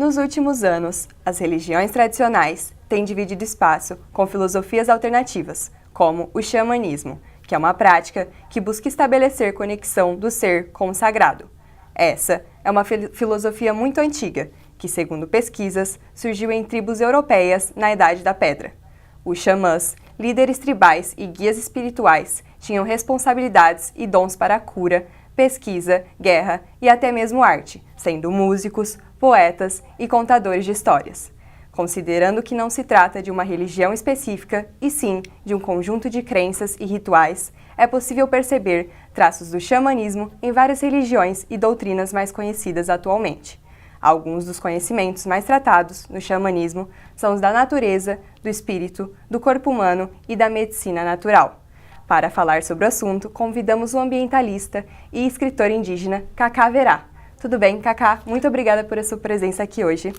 Nos últimos anos, as religiões tradicionais têm dividido espaço com filosofias alternativas, como o xamanismo, que é uma prática que busca estabelecer conexão do ser com o sagrado. Essa é uma filosofia muito antiga, que, segundo pesquisas, surgiu em tribos europeias na Idade da Pedra. Os xamãs, líderes tribais e guias espirituais, tinham responsabilidades e dons para a cura, pesquisa, guerra e até mesmo arte, sendo músicos, poetas e contadores de histórias. Considerando que não se trata de uma religião específica, e sim de um conjunto de crenças e rituais, é possível perceber traços do xamanismo em várias religiões e doutrinas mais conhecidas atualmente. Alguns dos conhecimentos mais tratados no xamanismo são os da natureza, do espírito, do corpo humano e da medicina natural. Para falar sobre o assunto, convidamos o ambientalista e escritor indígena Cacá Verá. Tudo bem, Cacá? Muito obrigada por a sua presença aqui hoje.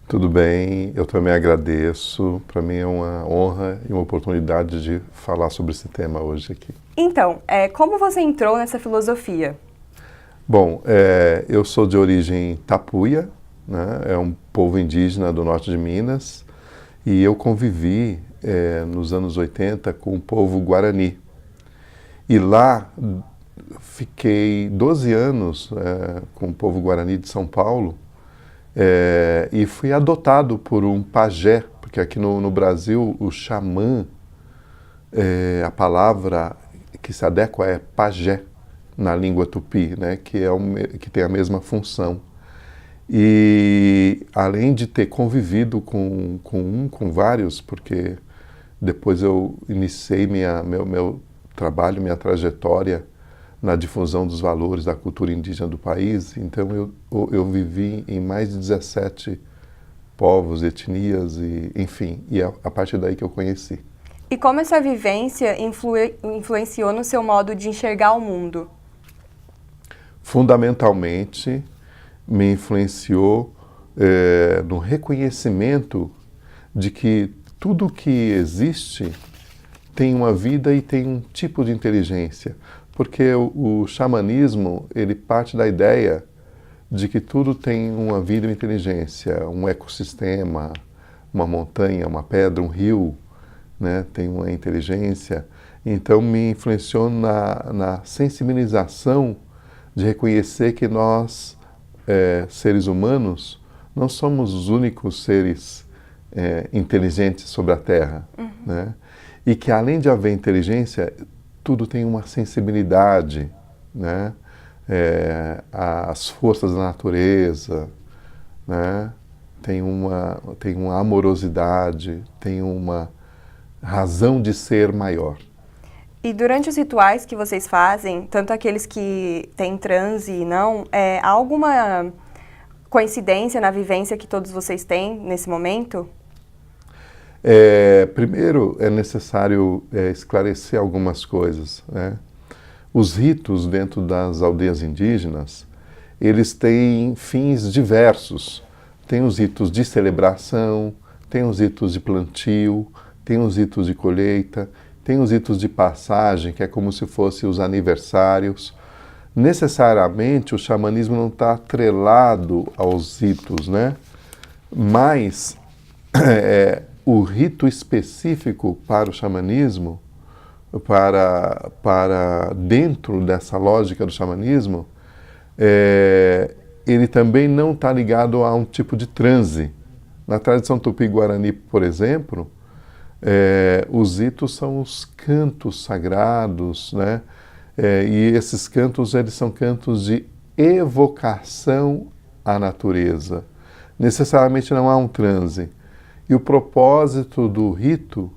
Tudo bem, eu também agradeço. Para mim é uma honra e uma oportunidade de falar sobre esse tema hoje aqui. Então, como você entrou nessa filosofia? Bom, eu sou de origem tapuia, né? É um povo indígena do norte de Minas, e eu convivi nos anos 80 com o povo guarani. E lá fiquei 12 anos com o povo guarani de São Paulo, e fui adotado por um pajé, porque aqui no Brasil o xamã, a palavra que se adequa é pajé, na língua tupi, né, que tem a mesma função. E além de ter convivido com vários, porque depois eu iniciei meu trabalho, minha trajetória na difusão dos valores da cultura indígena do país, então eu vivi em mais de 17 povos, etnias, e enfim, e a partir daí que eu conheci. E como essa vivência influenciou no seu modo de enxergar o mundo? Fundamentalmente, me influenciou no reconhecimento de que tudo que existe tem uma vida e tem um tipo de inteligência. Porque o xamanismo, ele parte da ideia de que tudo tem uma vida e uma inteligência, um ecossistema, uma montanha, uma pedra, um rio, né, tem uma inteligência. Então me influenciou na sensibilização de reconhecer que nós, seres humanos, não somos os únicos seres inteligentes sobre a Terra, né? E que além de haver inteligência, tudo tem uma sensibilidade, né? As forças da natureza, né? Tem uma amorosidade, tem uma razão de ser maior. E durante os rituais que vocês fazem, tanto aqueles que têm transe e não, há alguma coincidência na vivência que todos vocês têm nesse momento? Primeiro, é necessário esclarecer algumas coisas, né? Os ritos dentro das aldeias indígenas, eles têm fins diversos. Tem os ritos de celebração, tem os ritos de plantio, tem os ritos de colheita, tem os ritos de passagem, que é como se fossem os aniversários. Necessariamente o xamanismo não está atrelado aos ritos, né? Mas o rito específico para o xamanismo, para dentro dessa lógica do xamanismo, ele também não está ligado a um tipo de transe. Na tradição tupi-guarani, por exemplo, os ritos são os cantos sagrados, né? E esses cantos, eles são cantos de evocação à natureza. Necessariamente não há um transe. E o propósito do rito,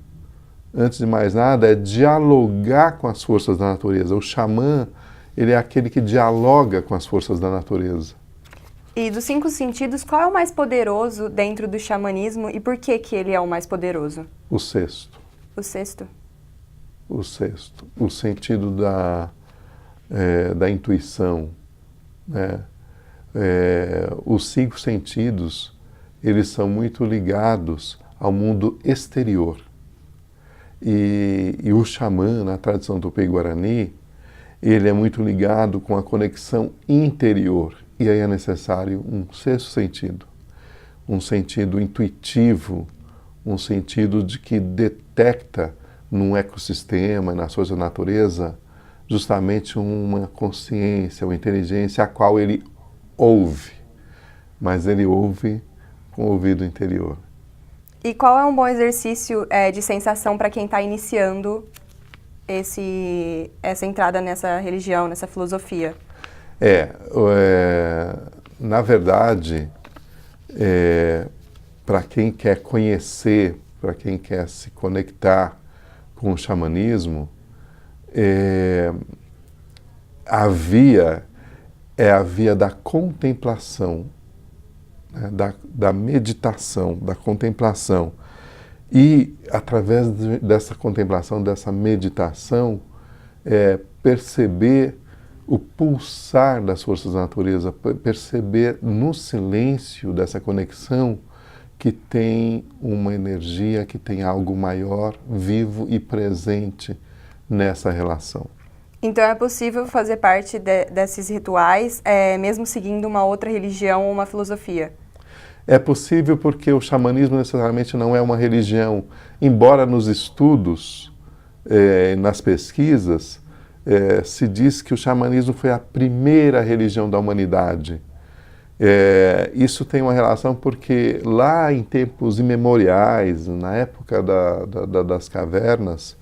antes de mais nada, é dialogar com as forças da natureza. O xamã, ele é aquele que dialoga com as forças da natureza. E dos 5 sentidos, qual é o mais poderoso dentro do xamanismo e por que ele é o mais poderoso? O sexto. O sexto? O sexto. O sentido da intuição, né? Os 5 sentidos, eles são muito ligados ao mundo exterior. E o xamã, na tradição tupi-guarani, ele é muito ligado com a conexão interior. E aí é necessário um sexto sentido. um sentido intuitivo, um sentido de que detecta num ecossistema, nas coisas da natureza, justamente uma consciência, uma inteligência a qual ele ouve, mas ele ouve com o ouvido interior. E qual é um bom exercício de sensação para quem está iniciando essa entrada nessa religião, nessa filosofia? Na verdade, para quem quer conhecer, para quem quer se conectar com o xamanismo, a via é a via da contemplação, né, da meditação, da contemplação. E, através dessa contemplação, dessa meditação, perceber o pulsar das forças da natureza, perceber no silêncio dessa conexão que tem uma energia, que tem algo maior, vivo e presente nessa relação. Então é possível fazer parte desses rituais, mesmo seguindo uma outra religião ou uma filosofia? É possível porque o xamanismo necessariamente não é uma religião, embora nos estudos, nas pesquisas, se diz que o xamanismo foi a primeira religião da humanidade. Isso tem uma relação porque lá em tempos imemoriais, na época das cavernas,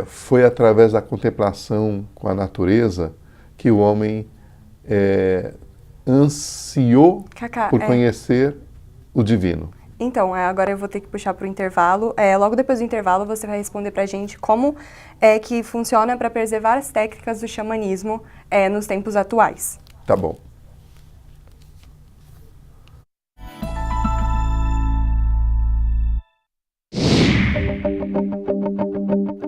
foi através da contemplação com a natureza que o homem ansiou por conhecer o divino. Então, agora eu vou ter que puxar para o intervalo. Logo depois do intervalo, você vai responder para a gente como é que funciona para preservar as técnicas do xamanismo nos tempos atuais. Tá bom.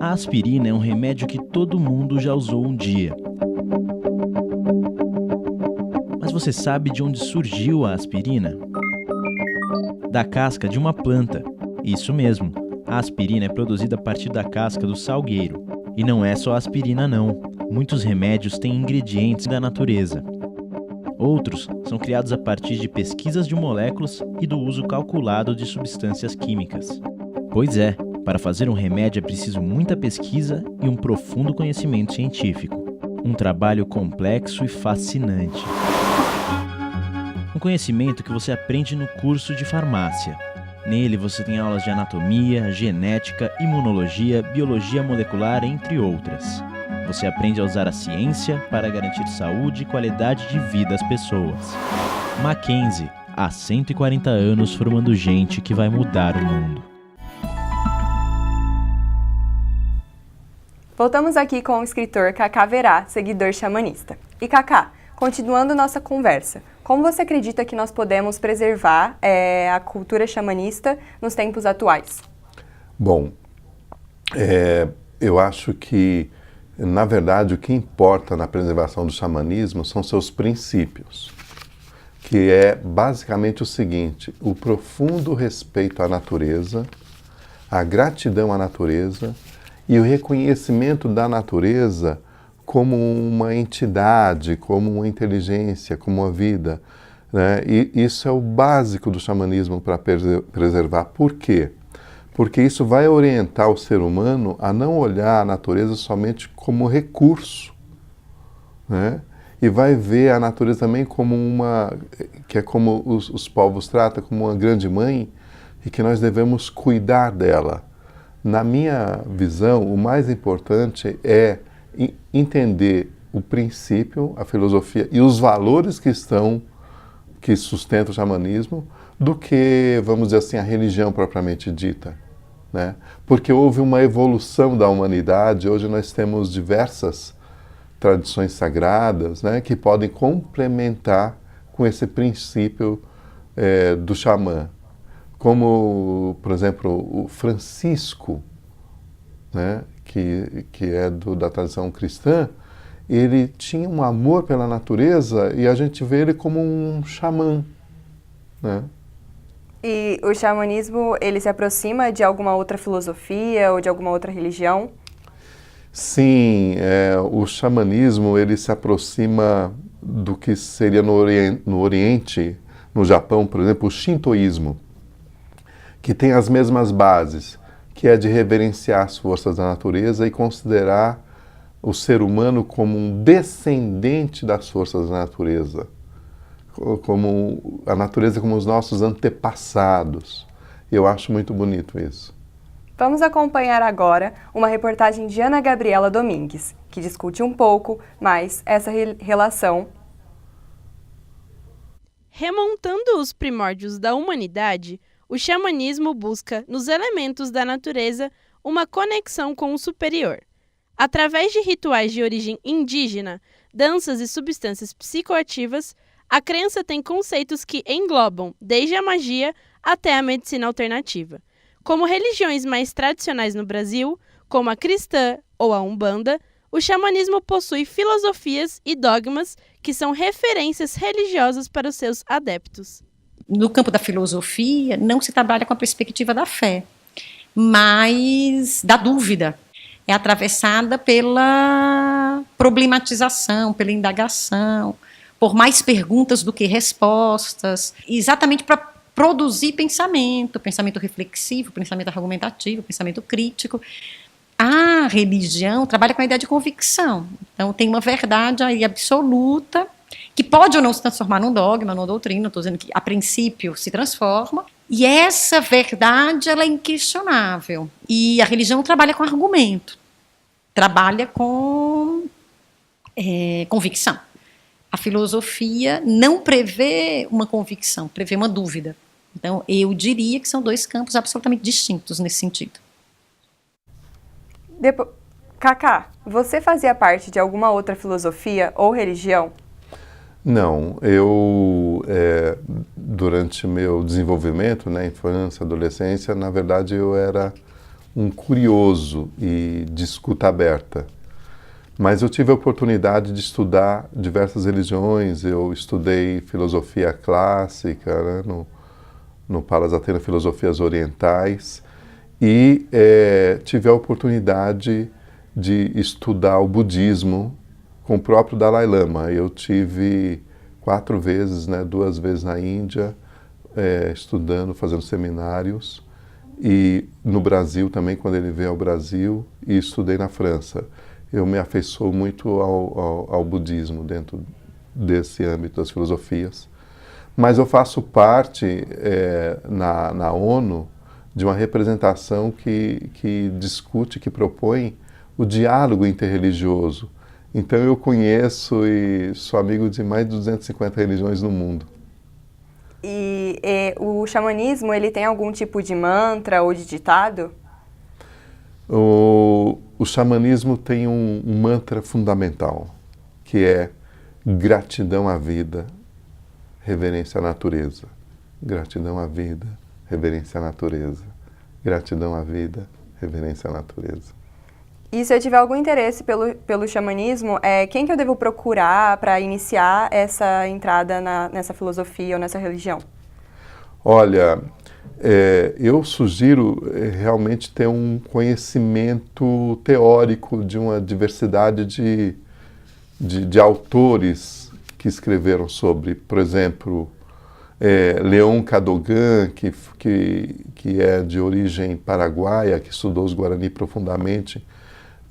A aspirina é um remédio que todo mundo já usou um dia. Mas você sabe de onde surgiu a aspirina? Da casca de uma planta. Isso mesmo, a aspirina é produzida a partir da casca do salgueiro. E não é só a aspirina não, muitos remédios têm ingredientes da natureza. Outros são criados a partir de pesquisas de moléculas e do uso calculado de substâncias químicas. Pois é, para fazer um remédio é preciso muita pesquisa e um profundo conhecimento científico. Um trabalho complexo e fascinante. Um conhecimento que você aprende no curso de farmácia. Nele você tem aulas de anatomia, genética, imunologia, biologia molecular, entre outras. Você aprende a usar a ciência para garantir saúde e qualidade de vida às pessoas. Mackenzie, há 140 anos formando gente que vai mudar o mundo. Voltamos aqui com o escritor Cacá Verá, seguidor xamanista. E Cacá, continuando nossa conversa, como você acredita que nós podemos preservar a cultura xamanista nos tempos atuais? Bom, eu acho que, na verdade, o que importa na preservação do xamanismo são seus princípios, que é basicamente o seguinte: o profundo respeito à natureza, a gratidão à natureza e o reconhecimento da natureza como uma entidade, como uma inteligência, como uma vida, né? E isso é o básico do xamanismo para preservar. Por quê? Porque isso vai orientar o ser humano a não olhar a natureza somente como recurso, né? E vai ver a natureza também como que é como os povos tratam, como uma grande mãe, e que nós devemos cuidar dela. Na minha visão, o mais importante é entender o princípio, a filosofia e os valores que sustentam o xamanismo, do que, vamos dizer assim, a religião propriamente dita, né? Porque houve uma evolução da humanidade. Hoje nós temos diversas tradições sagradas, né, que podem complementar com esse princípio do xamã. Como, por exemplo, o Francisco, né, que é da tradição cristã, ele tinha um amor pela natureza e a gente vê ele como um xamã, né? E o xamanismo, ele se aproxima de alguma outra filosofia ou de alguma outra religião? Sim, o xamanismo ele se aproxima do que seria no Oriente, no Japão, por exemplo, o shintoísmo, que tem as mesmas bases, que é de reverenciar as forças da natureza e considerar o ser humano como um descendente das forças da natureza, como a natureza como os nossos antepassados. Eu acho muito bonito isso. Vamos acompanhar agora uma reportagem de Ana Gabriela Domingues, que discute um pouco mais essa relação. Remontando os primórdios da humanidade, o xamanismo busca, nos elementos da natureza, uma conexão com o superior. Através de rituais de origem indígena, danças e substâncias psicoativas, a crença tem conceitos que englobam desde a magia até a medicina alternativa. Como religiões mais tradicionais no Brasil, como a cristã ou a umbanda, o xamanismo possui filosofias e dogmas que são referências religiosas para os seus adeptos. No campo da filosofia, não se trabalha com a perspectiva da fé, mas da dúvida. É atravessada pela problematização, pela indagação, por mais perguntas do que respostas, exatamente para produzir pensamento reflexivo, pensamento argumentativo, pensamento crítico. A religião trabalha com a ideia de convicção. Então, tem uma verdade aí absoluta, que pode ou não se transformar num dogma, numa doutrina, estou dizendo que, a princípio, se transforma, e essa verdade ela é inquestionável. E a religião trabalha com argumento, trabalha com convicção. A filosofia não prevê uma convicção, prevê uma dúvida. Então, eu diria que são dois campos absolutamente distintos nesse sentido. Cacá, você fazia parte de alguma outra filosofia ou religião? Não, eu, durante meu desenvolvimento, né, infância, adolescência, na verdade eu era um curioso e de escuta aberta. Mas eu tive a oportunidade de estudar diversas religiões. Eu estudei filosofia clássica, né, no Palas Athena, Filosofias Orientais, e tive a oportunidade de estudar o budismo com o próprio Dalai Lama. Eu tive 4 vezes, né, 2 vezes na Índia, estudando, fazendo seminários, e no Brasil também, quando ele veio ao Brasil, e estudei na França. Eu me afeiçoo muito ao budismo dentro desse âmbito das filosofias. Mas eu faço parte, na ONU, de uma representação que discute, que propõe o diálogo interreligioso. Então eu conheço e sou amigo de mais de 250 religiões no mundo. E o xamanismo, ele tem algum tipo de mantra ou de ditado? O xamanismo tem um mantra fundamental, que é gratidão à vida, reverência à natureza. Gratidão à vida, reverência à natureza. Gratidão à vida, reverência à natureza. E se eu tiver algum interesse pelo xamanismo, quem que eu devo procurar para iniciar essa entrada nessa filosofia ou nessa religião? Olha, eu sugiro realmente ter um conhecimento teórico de uma diversidade de autores que escreveram sobre, por exemplo, Leon Cadogan, que é de origem paraguaia, que estudou os Guarani profundamente,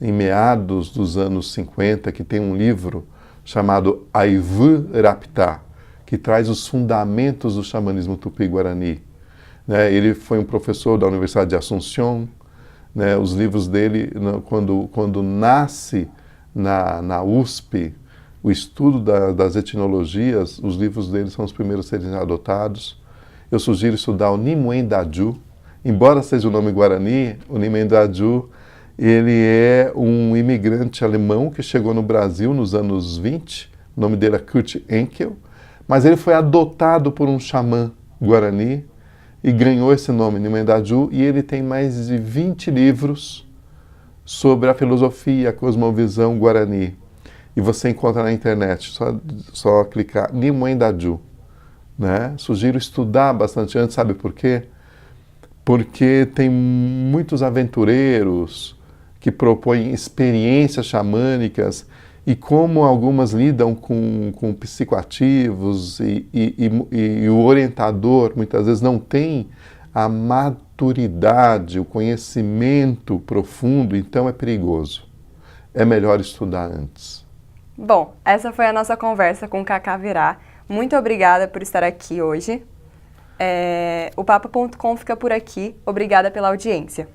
em meados dos anos 50, que tem um livro chamado Aivu Raptá, que traz os fundamentos do xamanismo tupi-guarani. Né? Ele foi um professor da Universidade de Assunção. Né? Os livros dele, quando nasce na USP, o estudo das etnologias, os livros dele são os primeiros a serem adotados. Eu sugiro estudar o Nimuen Daju. Embora seja o nome Guarani, o Nimuen Daju, ele é um imigrante alemão que chegou no Brasil nos anos 20, o nome dele é Kurt Enkel, mas ele foi adotado por um xamã Guarani e ganhou esse nome, Nimuen Daju, e ele tem mais de 20 livros sobre a filosofia, a cosmovisão Guarani. E você encontra na internet, só clicar Nimuen Daju. Né? Sugiro estudar bastante antes, sabe por quê? Porque tem muitos aventureiros que propõem experiências xamânicas e como algumas lidam com psicoativos e o orientador muitas vezes não tem a maturidade, o conhecimento profundo, então é perigoso. É melhor estudar antes. Bom, essa foi a nossa conversa com Cacá Virá. Muito obrigada por estar aqui hoje. O Papo.com fica por aqui. Obrigada pela audiência.